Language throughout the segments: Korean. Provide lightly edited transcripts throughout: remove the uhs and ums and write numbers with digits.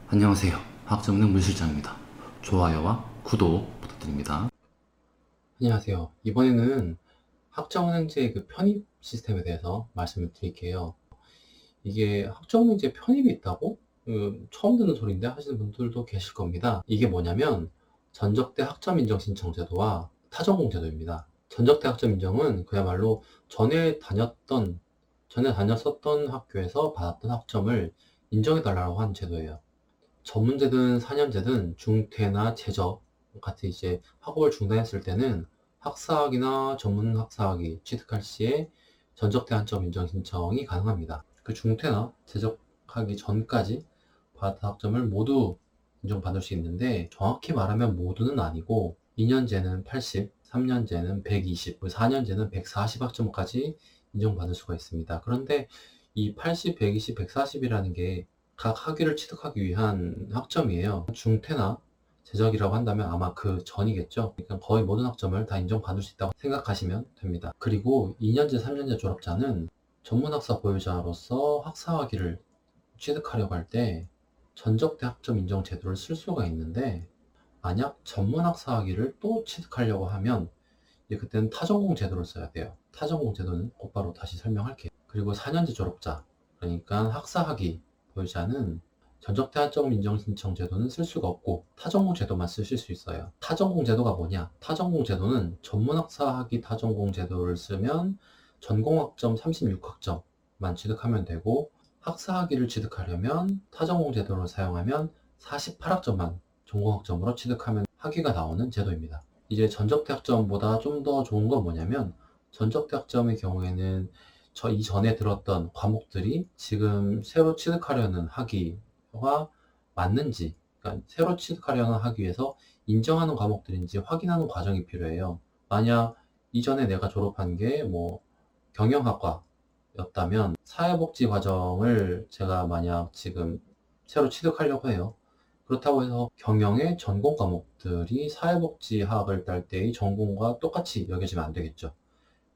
안녕하세요. 학점은행 문실장입니다. 좋아요와 구독 부탁드립니다. 안녕하세요. 이번에는 학점은행제 편입 시스템에 대해서 말씀을 드릴게요. 이게 학점은행제 편입이 있다고? 처음 듣는 소리인데 하시는 분들도 계실 겁니다. 이게 뭐냐면 전적대 학점 인정 신청 제도와 타전공 제도입니다. 전적대 학점 인정은 그야말로 전에 다녔었던 학교에서 받았던 학점을 인정해달라고 하는 제도예요. 전문제든 4년제든 중퇴나 재적 같은 이제 학업을 중단했을 때는 학사학위나 전문학사학위 취득할 시에 전적대 한점 인정 신청이 가능합니다. 그 중퇴나 재적하기 전까지 받은 학점을 모두 인정받을 수 있는데, 정확히 말하면 모두는 아니고 2년제는 80, 3년제는 120, 4년제는 140 학점까지 인정받을 수가 있습니다. 그런데 이 80, 120, 140이라는 게 각 학위를 취득하기 위한 학점이에요. 중퇴나 재적이라고 한다면 아마 그 전이겠죠. 그러니까 거의 모든 학점을 다 인정받을 수 있다고 생각하시면 됩니다. 그리고 2년제, 3년제 졸업자는 전문학사 보유자로서 학사학위를 취득하려고 할 때 전적대 학점 인정 제도를 쓸 수가 있는데, 만약 전문학사학위를 또 취득하려고 하면 이제 그때는 타전공 제도를 써야 돼요. 타전공 제도는 곧바로 다시 설명할게요. 그리고 4년제 졸업자, 그러니까 학사학위 보유자는 전적대 학점 인정 신청 제도는 쓸 수가 없고 타전공 제도만 쓰실 수 있어요. 타전공 제도가 뭐냐? 타전공 제도는 전문학사학위 타전공 제도를 쓰면 전공학점 36학점만 취득하면 되고, 학사학위를 취득하려면 타전공 제도를 사용하면 48학점만 전공학점으로 취득하면 학위가 나오는 제도입니다. 이제 전적대 학점보다 좀 더 좋은 건 뭐냐면, 전적대 학점의 경우에는 저 이전에 들었던 과목들이 지금 새로 취득하려는 학위와 맞는지, 그러니까 새로 취득하려는 학위에서 인정하는 과목들인지 확인하는 과정이 필요해요. 만약 이전에 내가 졸업한 게 뭐 경영학과였다면 사회복지 과정을 제가 만약 지금 새로 취득하려고 해요. 그렇다고 해서 경영의 전공 과목들이 사회복지학을 딸 때의 전공과 똑같이 여겨지면 안 되겠죠.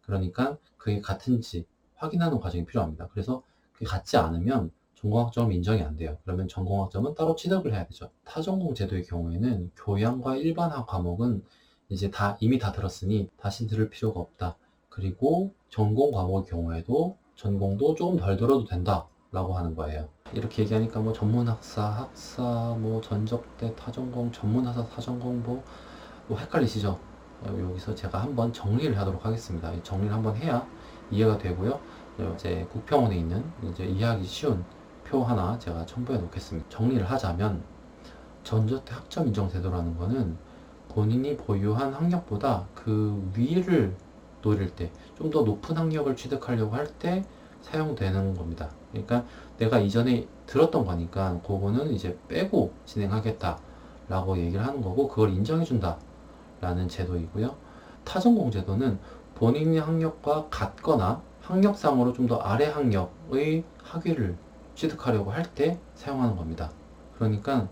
그러니까 그게 같은지 확인하는 과정이 필요합니다. 그래서 그게 같지 않으면 전공학점은 인정이 안 돼요. 그러면 전공학점은 따로 취득을 해야 되죠. 타전공 제도의 경우에는 교양과 일반학 과목은 이제 이미 다 들었으니 다시 들을 필요가 없다. 그리고 전공 과목의 경우에도 전공도 조금 덜 들어도 된다 라고 하는 거예요. 이렇게 얘기하니까 뭐 전문학사, 학사, 뭐 전적대, 타전공, 전문학사, 타전공 뭐 헷갈리시죠? 여기서 제가 한번 정리를 하도록 하겠습니다. 정리를 한번 해야 이해가 되고요. 이제 국평원에 있는 이제 이해하기 쉬운 표 하나 제가 첨부해 놓겠습니다. 정리를 하자면, 전적대 학점 인정 제도라는 거는 본인이 보유한 학력보다 그 위를 노릴 때, 좀 더 높은 학력을 취득하려고 할 때 사용되는 겁니다. 그러니까 내가 이전에 들었던 거니까 그거는 이제 빼고 진행하겠다 라고 얘기를 하는 거고, 그걸 인정해 준다 라는 제도이고요. 타전공 제도는 본인의 학력과 같거나 학력상으로 좀 더 아래 학력의 학위를 취득하려고 할 때 사용하는 겁니다. 그러니까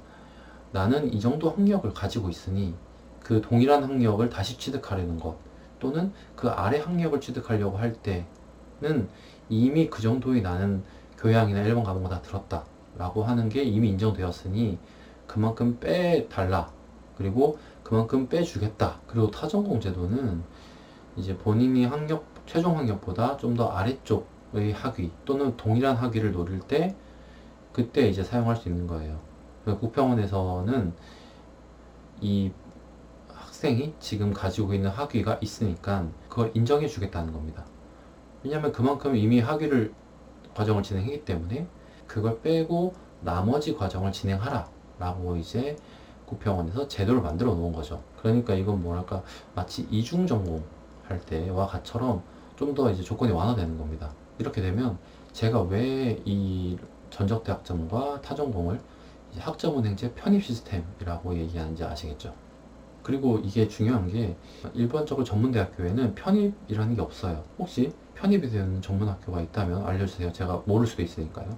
나는 이 정도 학력을 가지고 있으니 그 동일한 학력을 다시 취득하려는 것, 또는 그 아래 학력을 취득하려고 할 때는 이미 그 정도의 나는 교양이나 일반 과목을 다 들었다 라고 하는 게 이미 인정되었으니 그만큼 빼달라, 그리고 그만큼 빼주겠다. 그리고 타전공 제도는 이제 본인이 최종 학력보다 좀 더 아래쪽의 학위 또는 동일한 학위를 노릴 때 그때 이제 사용할 수 있는 거예요. 국평원에서는 이 학생이 지금 가지고 있는 학위가 있으니까 그걸 인정해 주겠다는 겁니다. 왜냐하면 그만큼 이미 과정을 진행했기 때문에 그걸 빼고 나머지 과정을 진행하라 라고 이제 국평원에서 제도를 만들어 놓은 거죠. 그러니까 이건 뭐랄까, 마치 이중 전공 할 때와 같처럼 좀 더 이제 조건이 완화되는 겁니다. 이렇게 되면 제가 왜 이 전적대 학점과 타전공을 이제 학점은행제 편입 시스템이라고 얘기하는지 아시겠죠? 그리고 이게 중요한 게, 일반적으로 전문대학교에는 편입이라는 게 없어요. 혹시 편입이 되는 전문학교가 있다면 알려주세요. 제가 모를 수도 있으니까요.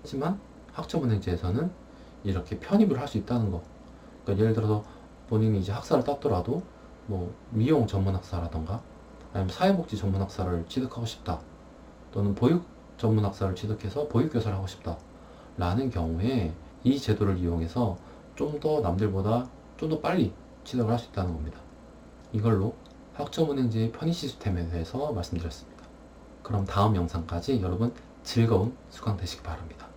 하지만 학점은행제에서는 이렇게 편입을 할 수 있다는 거. 그러니까 예를 들어서 본인이 이제 학사를 땄더라도 뭐 미용 전문학사라던가 아니면 사회복지 전문학사를 취득하고 싶다, 또는 보육 전문학사를 취득해서 보육교사를 하고 싶다 라는 경우에 이 제도를 이용해서 좀 더 남들보다 좀 더 빨리 취득을 할 수 있다는 겁니다. 이걸로 학점은행제의 편의 시스템에 대해서 말씀드렸습니다. 그럼 다음 영상까지 여러분 즐거운 수강 되시기 바랍니다.